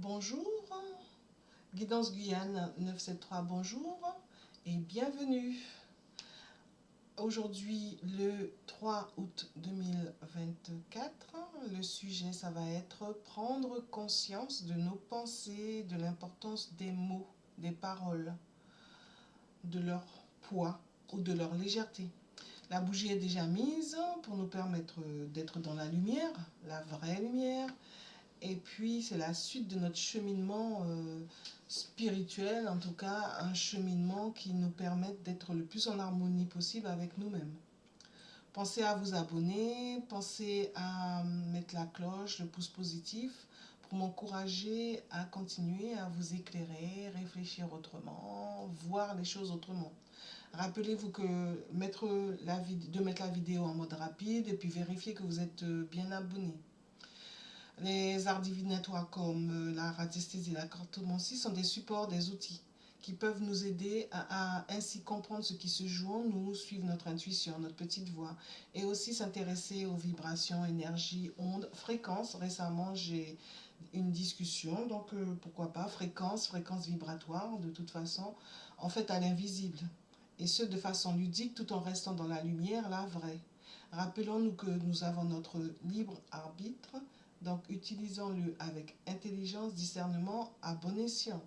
Bonjour, Guidance Guyane 973, bonjour et bienvenue. Aujourd'hui, le 3 août 2024, le sujet, ça va être prendre conscience de nos pensées, de l'importance des mots, des paroles, de leur poids ou de leur légèreté. La bougie est déjà mise pour nous permettre d'être dans la lumière, la vraie lumière. Et puis, c'est la suite de notre cheminement spirituel, en tout cas, un cheminement qui nous permette d'être le plus en harmonie possible avec nous-mêmes. Pensez à vous abonner, pensez à mettre la cloche, le pouce positif, pour m'encourager à continuer à vous éclairer, réfléchir autrement, voir les choses autrement. Rappelez-vous que de mettre la vidéo en mode rapide et puis vérifier que vous êtes bien abonné. Les arts divinatoires comme la radiesthésie et la cartomancie sont des supports, des outils qui peuvent nous aider à ainsi comprendre ce qui se joue en nous, suivre notre intuition, notre petite voix, et aussi s'intéresser aux vibrations, énergies, ondes, fréquences. Récemment, j'ai une discussion, donc pourquoi pas, fréquence vibratoire, de toute façon, en fait à l'invisible, et ce de façon ludique tout en restant dans la lumière, la vraie. Rappelons-nous que nous avons notre libre arbitre, donc utilisons-le avec intelligence, discernement, à bon escient.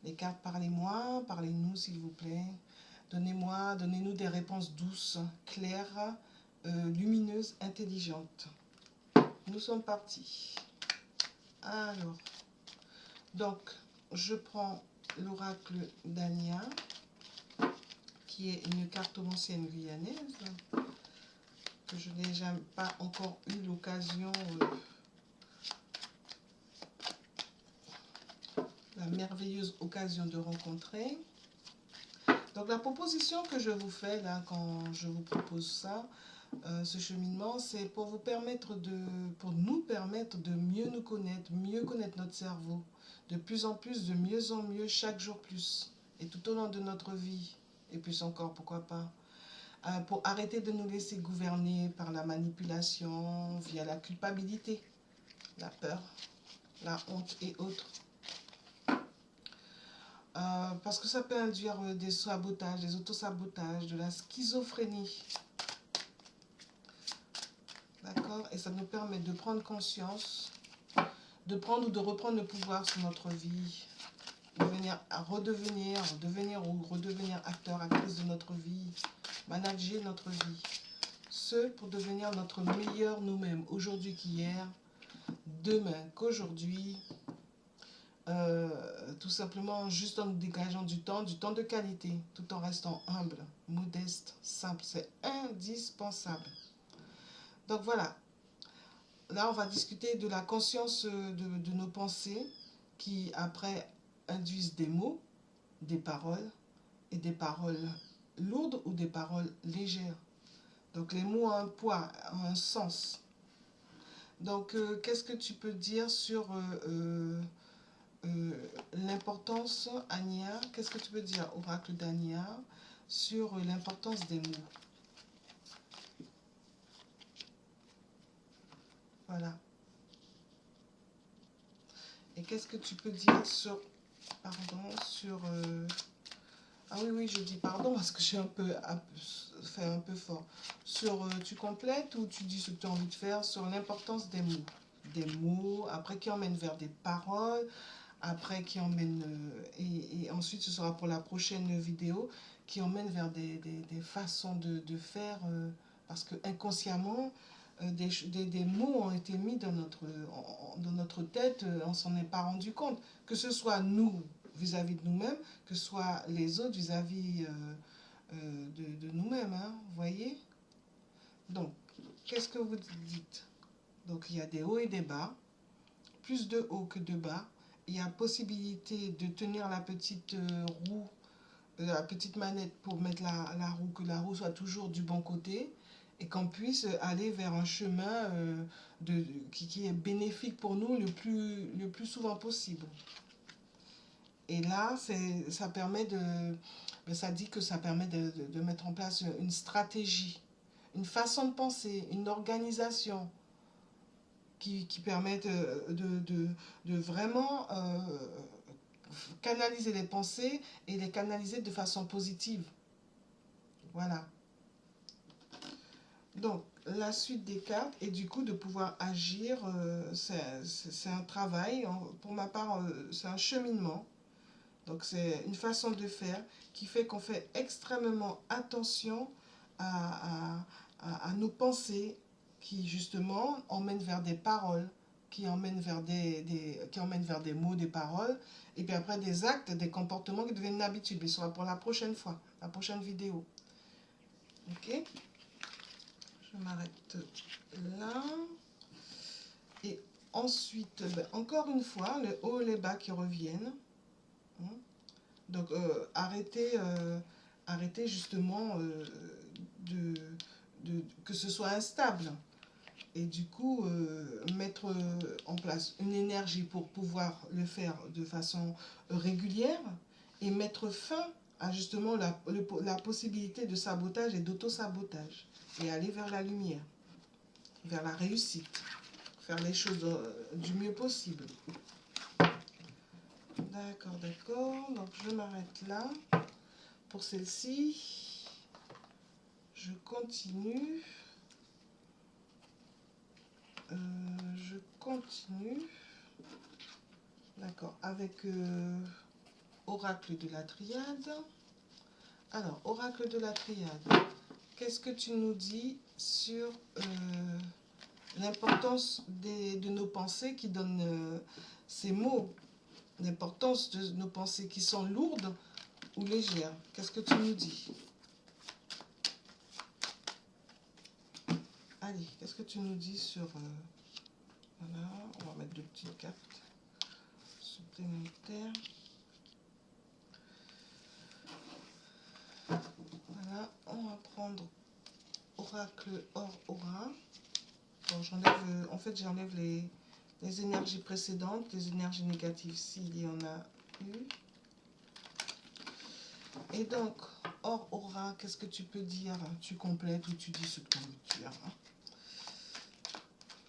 Les cartes, parlez-moi, parlez-nous s'il vous plaît. Donnez-nous des réponses douces, claires, lumineuses, intelligentes. Nous sommes partis. Alors, donc, je prends l'oracle d'Ania, qui est une cartomancienne guyanaise, que je n'ai jamais pas encore eu l'occasion, la merveilleuse occasion de rencontrer. Donc la proposition que je vous fais là, quand je vous propose ça, ce cheminement, c'est pour nous permettre de mieux nous connaître, mieux connaître notre cerveau, de plus en plus, de mieux en mieux, chaque jour plus, et tout au long de notre vie, et plus encore, pourquoi pas, pour arrêter de nous laisser gouverner par la manipulation, via la culpabilité, la peur, la honte et autres. Parce que ça peut induire des sabotages, des autosabotages, de la schizophrénie. D'accord? Et ça nous permet de prendre conscience, de prendre ou de reprendre le pouvoir sur notre vie, redevenir acteur, actrice de notre vie, manager notre vie. Ce pour devenir notre meilleur nous-mêmes, aujourd'hui qu'hier, demain qu'aujourd'hui. Tout simplement juste en nous dégageant du temps de qualité, tout en restant humble, modeste, simple. C'est indispensable. Donc voilà, là on va discuter de la conscience de nos pensées qui après induisent des mots, des paroles, et des paroles lourdes ou des paroles légères. Donc les mots ont un poids, ont un sens. Donc qu'est-ce que tu peux dire sur l'importance, Ania, qu'est-ce que tu peux dire, oracle d'Ania, sur l'importance des mots? Voilà. Et qu'est-ce que tu peux dire sur, ah oui, je dis pardon parce que j'ai fait un peu fort. Sur, tu complètes ou tu dis ce que tu as envie de faire sur l'importance des mots? Des mots, après qui emmènent vers des paroles, après qui emmène, et ensuite ce sera pour la prochaine vidéo, qui emmène vers des façons de faire, parce que inconsciemment, des mots ont été mis dans notre tête, on s'en est pas rendu compte, que ce soit nous vis-à-vis de nous-mêmes, que ce soit les autres vis-à-vis de nous-mêmes, hein, vous voyez. Donc, qu'est-ce que vous dites? Donc, il y a des hauts et des bas, plus de hauts que de bas. Il y a possibilité de tenir la petite roue, la petite manette pour mettre la roue, que la roue soit toujours du bon côté et qu'on puisse aller vers un chemin qui est bénéfique pour nous le plus souvent possible. Et là, ça permet ça dit que ça permet de mettre en place une stratégie, une façon de penser, une organisation qui permettent de vraiment canaliser les pensées et les canaliser de façon positive. Voilà. Donc, la suite des cartes et du coup de pouvoir agir, c'est un travail. Pour ma part, c'est un cheminement. Donc, c'est une façon de faire qui fait qu'on fait extrêmement attention à nos pensées qui, justement, emmènent vers des paroles, qui emmènent vers qui emmènent vers des mots, des paroles, et puis après des actes, des comportements qui deviennent une habitude. Mais ce sera pour la prochaine fois, la prochaine vidéo. Ok? Je m'arrête là. Et ensuite, encore une fois, le haut et les bas qui reviennent. Donc, arrêtez justement que ce soit instable. Et du coup, mettre en place une énergie pour pouvoir le faire de façon régulière et mettre fin à justement la possibilité de sabotage et d'auto-sabotage et aller vers la lumière, vers la réussite, faire les choses du mieux possible. D'accord, d'accord. Donc, je m'arrête là. Pour celle-ci, je continue. Je continue. D'accord, avec Oracle de la Triade. Alors, Oracle de la Triade, qu'est-ce que tu nous dis sur l'importance de nos pensées qui donnent ces mots, l'importance de nos pensées qui sont lourdes ou légères? Qu'est-ce que tu nous dis? Allez, qu'est-ce que tu nous dis sur... voilà, on va mettre deux petites cartes supplémentaires. Voilà, on va prendre Oracle hors aura. Bon, j'enlève, en fait, j'enlève les énergies précédentes, les énergies négatives, s'il y en a eu. Et donc, hors aura, qu'est-ce que tu peux dire? Tu complètes ou tu dis ce que tu as envie de dire.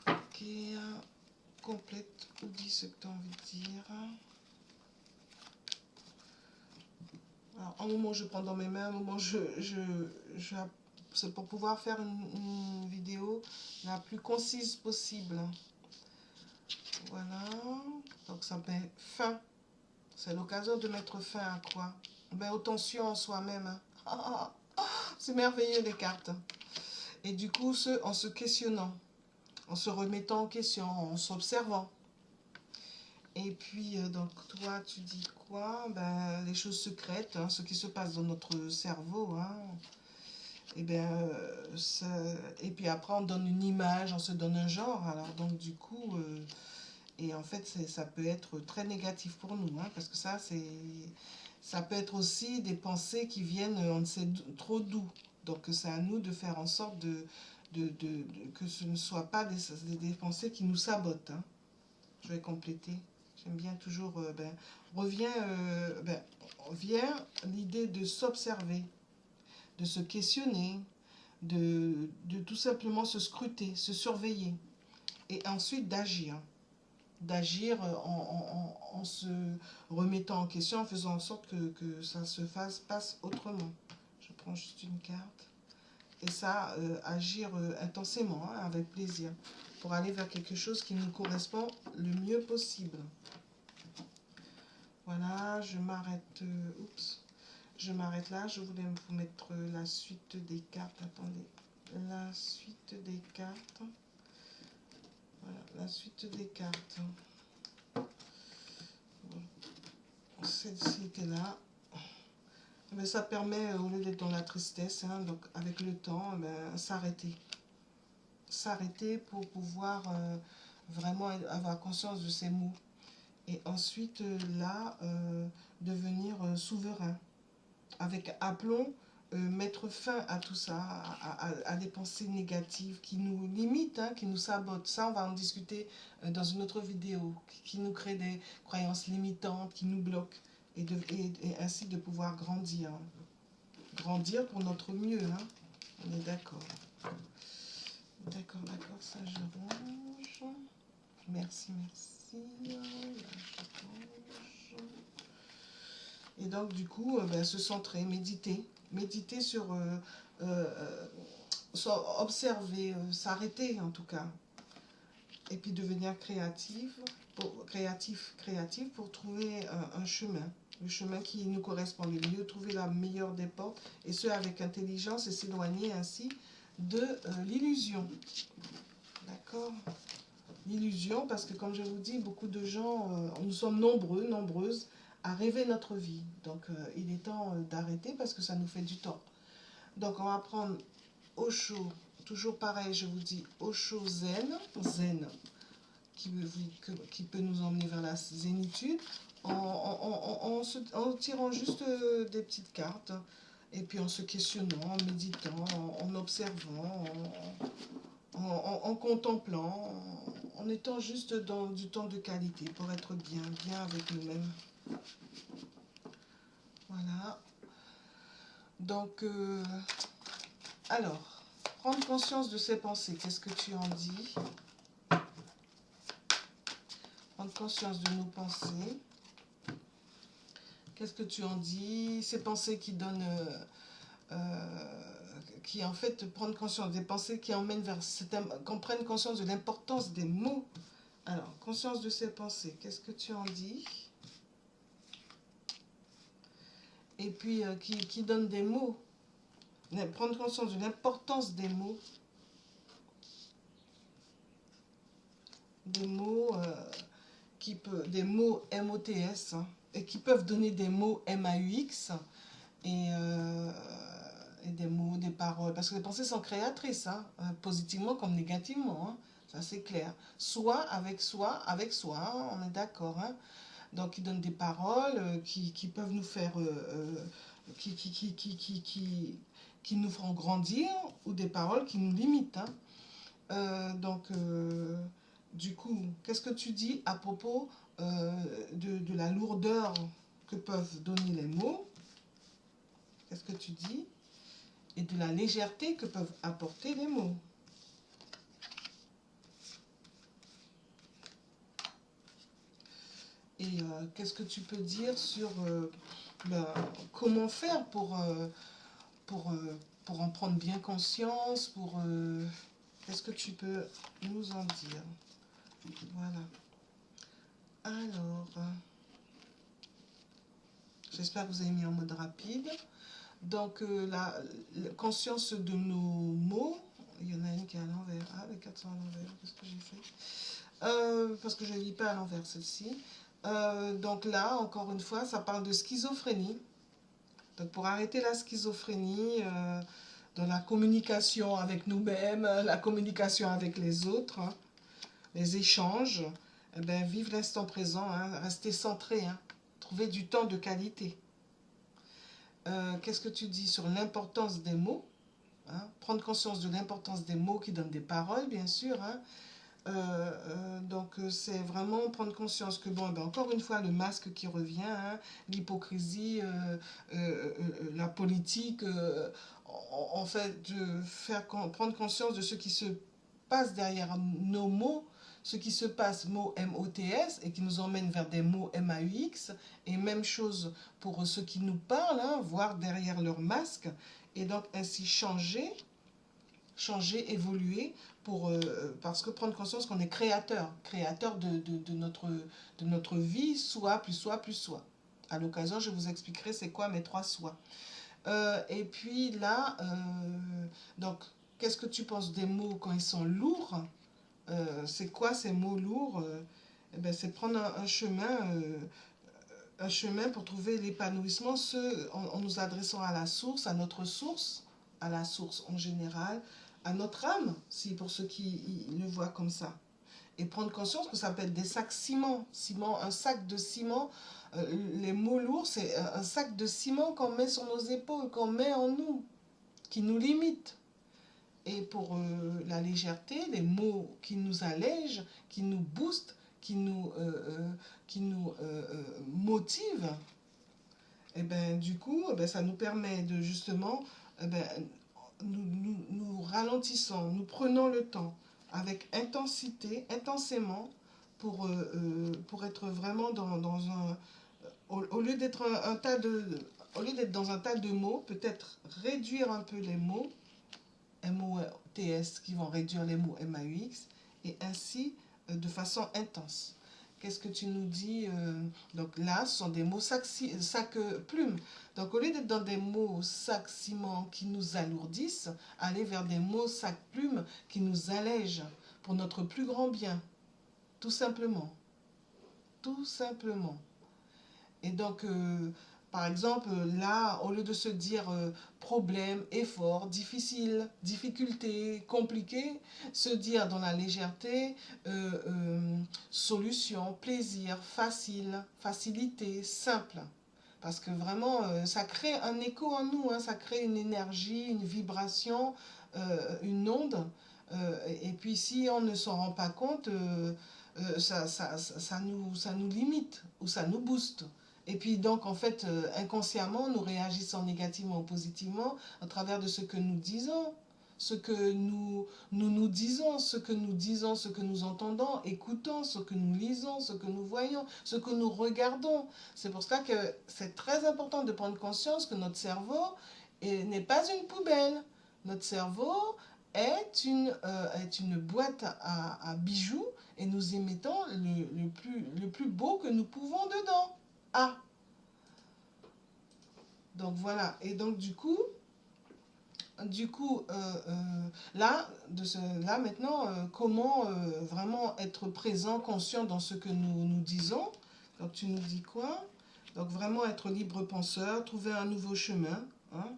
Ok, complète ou dis ce que tu as envie de dire. Alors, un moment, je prends dans mes mains, un moment, c'est pour pouvoir faire une vidéo la plus concise possible. Voilà, donc ça met fin. C'est l'occasion de mettre fin à quoi? Ben, aux tensions en soi-même. Hein. C'est merveilleux les cartes. Et du coup, en se questionnant, en se remettant en question, en s'observant. Et puis, donc, toi, tu dis quoi? Ben, les choses secrètes, hein, ce qui se passe dans notre cerveau. Hein. Et, ben, et puis après, on donne une image, on se donne un genre. Alors, donc, du coup... et en fait, ça peut être très négatif pour nous, hein, parce que ça peut être aussi des pensées qui viennent, on ne sait trop d'où. Donc, c'est à nous de faire en sorte que ce ne soit pas des pensées qui nous sabotent. Hein. Je vais compléter. J'aime bien toujours, vient l'idée de s'observer, de se questionner, de tout simplement se scruter, se surveiller, et ensuite d'agir. D'agir en se remettant en question, en faisant en sorte que ça se passe autrement. Je prends juste une carte. Et ça, agir intensément, hein, avec plaisir, pour aller vers quelque chose qui nous correspond le mieux possible. Voilà, je m'arrête. Oups. Je m'arrête là. Je voulais vous mettre la suite des cartes. Attendez. La suite des cartes. Voilà, la suite des cartes. Celle-ci était là. Mais ça permet, au lieu d'être dans la tristesse, hein, donc avec le temps, s'arrêter. S'arrêter pour pouvoir vraiment avoir conscience de ces mots. Et ensuite, là, devenir souverain. Avec aplomb, mettre fin à tout ça, à des pensées négatives qui nous limitent, hein, qui nous sabotent. Ça, on va en discuter dans une autre vidéo, qui nous crée des croyances limitantes, qui nous bloquent, et ainsi de pouvoir grandir. Grandir pour notre mieux, hein. On est d'accord. D'accord, d'accord, ça je range. merci, merci. Là, je range. Et donc, du coup, ben, se centrer, méditer. Méditer sur... observer, s'arrêter en tout cas. Et puis devenir créatif pour trouver un chemin. Le chemin qui nous correspond le mieux, trouver la meilleure des portes, et ce avec intelligence, et s'éloigner ainsi de l'illusion. D'accord? L'illusion, parce que comme je vous dis, beaucoup de gens, nous sommes nombreux, nombreuses, à rêver notre vie. Donc il est temps d'arrêter parce que ça nous fait du temps. Donc on va prendre Osho, toujours pareil, je vous dis Osho Zen, Zen, qui peut nous emmener vers la zénitude, en tirant juste des petites cartes, et puis en se questionnant, en méditant, en observant, en contemplant, en étant juste dans du temps de qualité pour être bien avec nous-mêmes. Voilà. Donc, alors, prendre conscience de ses pensées, qu'est-ce que tu en dis? Prendre conscience de nos pensées. Qu'est-ce que tu en dis? Ces pensées qui donnent... qui en fait prendre conscience des pensées qui emmènent vers... qu'on prenne conscience de l'importance des mots. Alors, conscience de ses pensées, qu'est-ce que tu en dis? Et puis, qui donne des mots. Prendre conscience de l'importance des mots. Des mots... des mots MOTS, hein, et qui peuvent donner des mots MAUX, et des mots, des paroles, parce que les pensées sont créatrices, hein, positivement comme négativement, hein, ça c'est clair, soit, avec soi, hein, on est d'accord, hein. Donc ils donnent des paroles qui peuvent nous faire, qui nous feront grandir, ou des paroles qui nous limitent, hein. Du coup, qu'est-ce que tu dis à propos de la lourdeur que peuvent donner les mots? Qu'est-ce que tu dis? Et de la légèreté que peuvent apporter les mots. Et qu'est-ce que tu peux dire sur comment faire pour en prendre bien conscience, qu'est-ce que tu peux nous en dire? Voilà. Alors, j'espère que vous avez mis en mode rapide. Donc, la conscience de nos mots, il y en a une qui est à l'envers. Ah, les 4 sont à l'envers, qu'est-ce que j'ai fait? Parce que je ne lis pas à l'envers celle-ci. Donc là, encore une fois, ça parle de schizophrénie. Donc pour arrêter la schizophrénie, dans la communication avec nous-mêmes, la communication avec les autres, hein, les échanges, eh ben, vive l'instant présent, hein, rester centré, hein, trouver du temps de qualité. Qu'est-ce que tu dis sur l'importance des mots, hein, prendre conscience de l'importance des mots qui donnent des paroles, bien sûr, hein. Donc c'est vraiment prendre conscience que, bon, ben, encore une fois, le masque qui revient, hein, l'hypocrisie, la politique, en fait, prendre conscience de ce qui se passe derrière nos mots, ce qui se passe, mots MOTS, et qui nous emmène vers des mots MAUX, et même chose pour ceux qui nous parlent, hein, voir derrière leur masque, et donc ainsi changer, évoluer, parce que prendre conscience qu'on est créateur de notre vie, soi, plus soi, plus soi. À l'occasion, je vous expliquerai c'est quoi mes 3 soi. Et puis là, donc, qu'est-ce que tu penses des mots quand ils sont lourds? C'est quoi ces mots lourds? Eh ben, c'est prendre un chemin pour trouver l'épanouissement, en nous adressant à la source, à la source en général, à notre âme, si pour ceux qui le voient comme ça. Et prendre conscience que ça peut être des sacs ciment, un sac de ciment. Les mots lourds, c'est un sac de ciment qu'on met sur nos épaules, qu'on met en nous, qui nous limite. Et pour la légèreté, les mots qui nous allègent, qui nous boostent, qui nous motivent, et ben, du coup, ça nous permet de justement, nous ralentissons, nous prenons le temps avec intensité, intensément, pour être vraiment dans un... Au lieu d'être au lieu d'être dans un tas de mots, peut-être réduire un peu les mots, M-O-T-S, qui vont réduire les mots M-A-U-X, et ainsi de façon intense. Qu'est-ce que tu nous dis donc là, ce sont des mots plumes. Donc au lieu d'être dans des mots sac ciment qui nous alourdissent, aller vers des mots sac plumes qui nous allègent pour notre plus grand bien. Tout simplement. Tout simplement. Et donc, par exemple, là, au lieu de se dire problème, effort, difficile, difficulté, compliqué, se dire dans la légèreté, solution, plaisir, facile, facilité, simple. Parce que vraiment, ça crée un écho en nous, hein, ça crée une énergie, une vibration, une onde. Et puis si on ne s'en rend pas compte, ça nous limite ou ça nous booste. Et puis donc en fait, inconsciemment, nous réagissons négativement ou positivement à travers de ce que nous disons, ce que nous disons, ce que nous disons, ce que nous entendons, écoutons, ce que nous lisons, ce que nous voyons, ce que nous regardons. C'est pour ça que c'est très important de prendre conscience que notre cerveau n'est pas une poubelle. Notre cerveau est une boîte à bijoux et nous y mettons le plus beau que nous pouvons dedans. Ah, donc voilà. Et donc là maintenant, comment vraiment être présent, conscient dans ce que nous disons. Donc tu nous dis quoi? Donc vraiment être libre penseur, trouver un nouveau chemin, hein,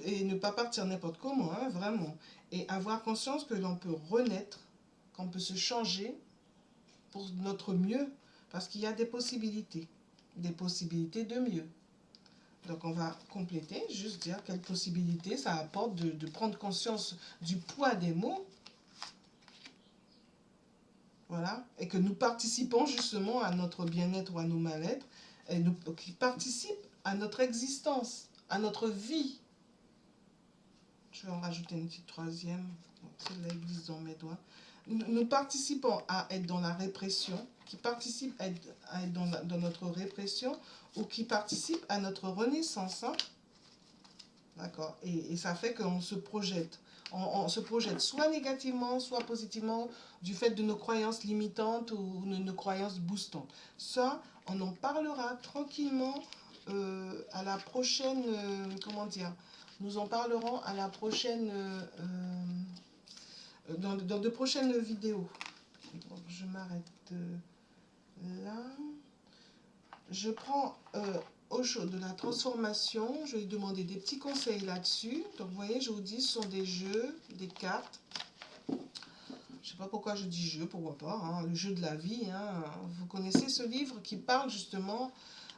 et ne pas partir n'importe comment, hein, vraiment. Et avoir conscience que l'on peut renaître, qu'on peut se changer pour notre mieux, parce qu'il y a des possibilités de mieux. Donc on va compléter, juste dire quelles possibilités ça apporte de prendre conscience du poids des mots. Voilà. Et que nous participons justement à notre bien-être ou à nos mal-être, et qui participent à notre existence, à notre vie. Je vais en rajouter une petite troisième. Celle-là glisse dans mes doigts. Nous participons à être dans la répression, qui participent à être dans notre répression, ou qui participent à notre renaissance. Hein. D'accord. Et ça fait qu'on se projette. On se projette soit négativement, soit positivement, du fait de nos croyances limitantes ou de nos croyances boostantes. Ça, on en parlera tranquillement à la prochaine, comment dire, nous en parlerons à la prochaine, dans de prochaines vidéos. Donc, je m'arrête là. Je prends au chaud de la transformation. Je vais lui demander des petits conseils là-dessus. Donc, vous voyez, je vous dis, ce sont des jeux, des cartes. Je ne sais pas pourquoi je dis jeu, pourquoi pas, hein, le jeu de la vie. Hein. Vous connaissez ce livre qui parle justement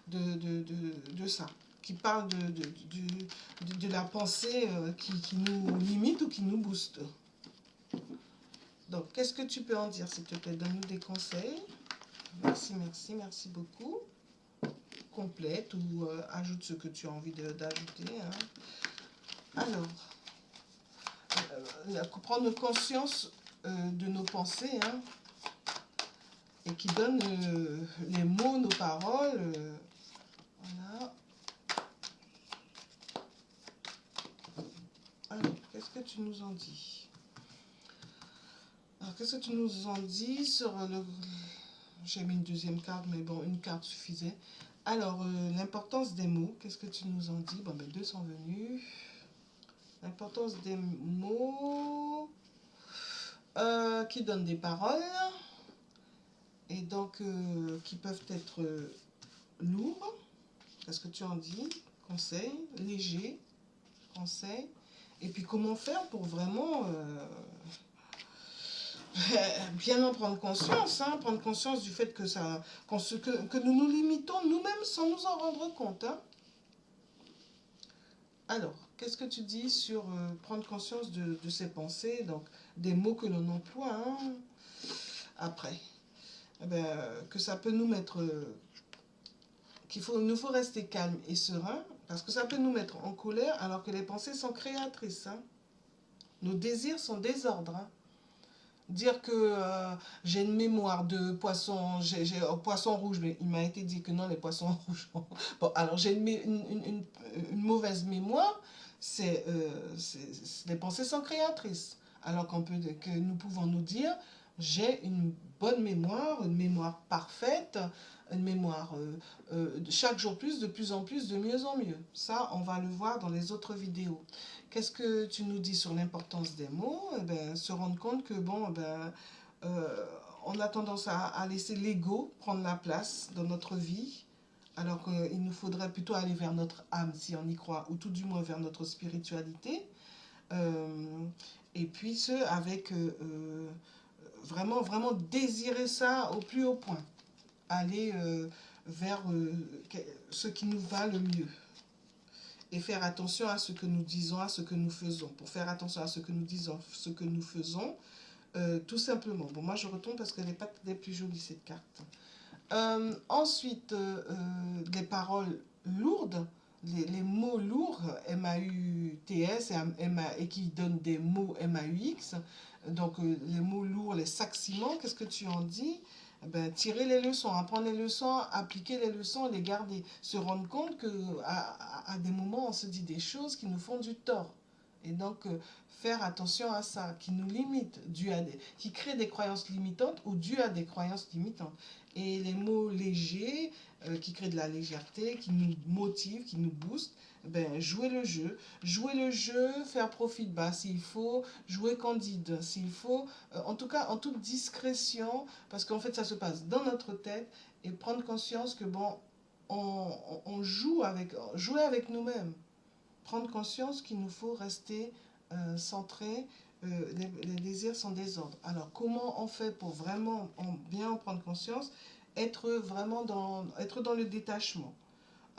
de ça, qui parle de la pensée qui nous limite ou qui nous booste. Donc, qu'est-ce que tu peux en dire, s'il te plaît? Donne-nous des conseils. Merci, merci, merci beaucoup. Complète ou ajoute ce que tu as envie d'ajouter. Hein. Alors, prendre conscience de nos pensées, hein, et qui donne les mots, nos paroles. Voilà. Alors, qu'est-ce que tu nous en dis? Alors, qu'est-ce que tu nous en dis sur le... J'ai mis une deuxième carte, mais bon, une carte suffisait. Alors, l'importance des mots, qu'est-ce que tu nous en dis? Bon, ben, deux sont venus. L'importance des mots qui donnent des paroles et donc qui peuvent être lourds. Qu'est-ce que tu en dis? Conseil, léger, conseil. Et puis, comment faire pour vraiment... bien en prendre conscience, hein, prendre conscience du fait que nous nous limitons nous-mêmes sans nous en rendre compte. Hein. Alors, qu'est-ce que tu dis sur prendre conscience de ces pensées, donc des mots que l'on emploie hein, après eh ben, que ça peut nous mettre, nous faut rester calme et serein, parce que ça peut nous mettre en colère alors que les pensées sont créatrices. Hein. Nos désirs sont désordres. Hein. Dire que j'ai une mémoire de poisson, j'ai un poisson rouge, mais il m'a été dit que non, les poissons rouges. Bon, alors j'ai une mauvaise mémoire, les pensées sont créatrices. Alors que nous pouvons nous dire, j'ai une bonne mémoire, une mémoire parfaite, une mémoire chaque jour plus, de plus en plus, de mieux en mieux. Ça, on va le voir dans les autres vidéos. Qu'est-ce que tu nous dis sur l'importance des mots? Eh ben, se rendre compte que, bon, eh ben, on a tendance à laisser l'ego prendre la place dans notre vie, alors qu'il nous faudrait plutôt aller vers notre âme, si on y croit, ou tout du moins vers notre spiritualité. Euh, et puis, avec vraiment, vraiment désirer ça au plus haut point. Aller vers ce qui nous va le mieux et faire attention à ce que nous disons, à ce que nous faisons. Pour faire attention à ce que nous disons, ce que nous faisons, tout simplement. Bon, moi je retourne parce qu'elle n'est pas des plus jolies cette carte. Ensuite, des paroles lourdes, les mots lourds, M-A-U-T-S et qui donnent des mots M-A-U-X. Donc les mots lourds, les sacs-ciments, qu'est-ce que tu en dis? Ben, tirer les leçons, apprendre les leçons, appliquer les leçons, les garder. Se rendre compte qu'à des moments, on se dit des choses qui nous font du tort. Et donc, faire attention à ça, qui nous limite, qui crée des croyances limitantes ou dû à des croyances limitantes. Et les mots légers, qui créent de la légèreté, qui nous motivent, qui nous boostent, ben, jouer le jeu. Jouer le jeu, faire profil bas s'il faut, jouer candide s'il faut, en tout cas en toute discrétion, parce qu'en fait ça se passe dans notre tête, et prendre conscience que bon, on jouer avec nous-mêmes. Prendre conscience qu'il nous faut rester centré, les désirs sont désordre. Alors comment on fait pour vraiment bien en prendre conscience? Être dans le détachement.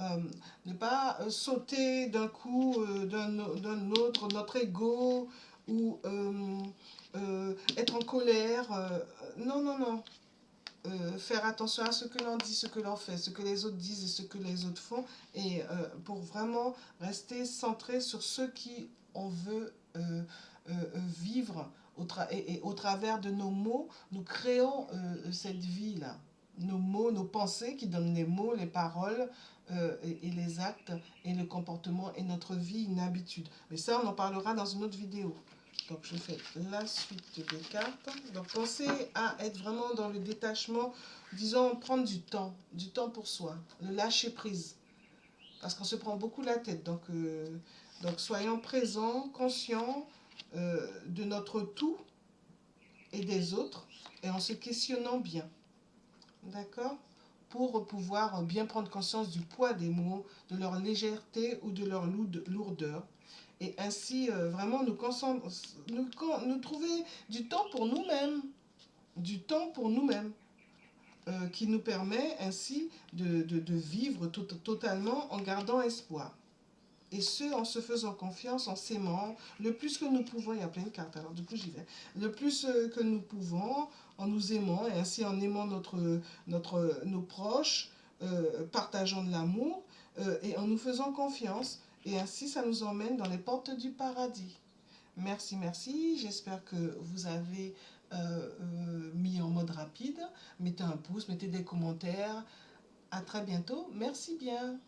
Euh, ne pas sauter d'un coup d'un autre, notre ego, ou être en colère. Non, non, non. Faire attention à ce que l'on dit, ce que l'on fait, ce que les autres disent et ce que les autres font, et pour vraiment rester centré sur ce qui on veut vivre et au travers de nos mots, nous créons cette vie-là. Nos mots, nos pensées qui donnent les mots, les paroles et les actes et le comportement et notre vie, une habitude. Mais ça, on en parlera dans une autre vidéo. Donc je fais la suite des cartes. Donc pensez à être vraiment dans le détachement, disons prendre du temps pour soi, le lâcher prise. Parce qu'on se prend beaucoup la tête. Donc soyons présents, conscients de notre tout et des autres, et en se questionnant bien. D'accord? Pour pouvoir bien prendre conscience du poids des mots, de leur légèreté ou de leur lourdeur. Et ainsi, vraiment, nous trouver du temps pour nous-mêmes. Du temps pour nous-mêmes. Qui nous permet ainsi de vivre totalement en gardant espoir. Et ce, en se faisant confiance, en s'aimant, le plus que nous pouvons, il y a plein de cartes, alors du coup j'y vais, le plus que nous pouvons, en nous aimant, et ainsi en aimant nos proches, partageant de l'amour, et en nous faisant confiance, et ainsi ça nous emmène dans les portes du paradis. Merci, merci, j'espère que vous avez mis en mode rapide. Mettez un pouce, mettez des commentaires. À très bientôt, merci bien.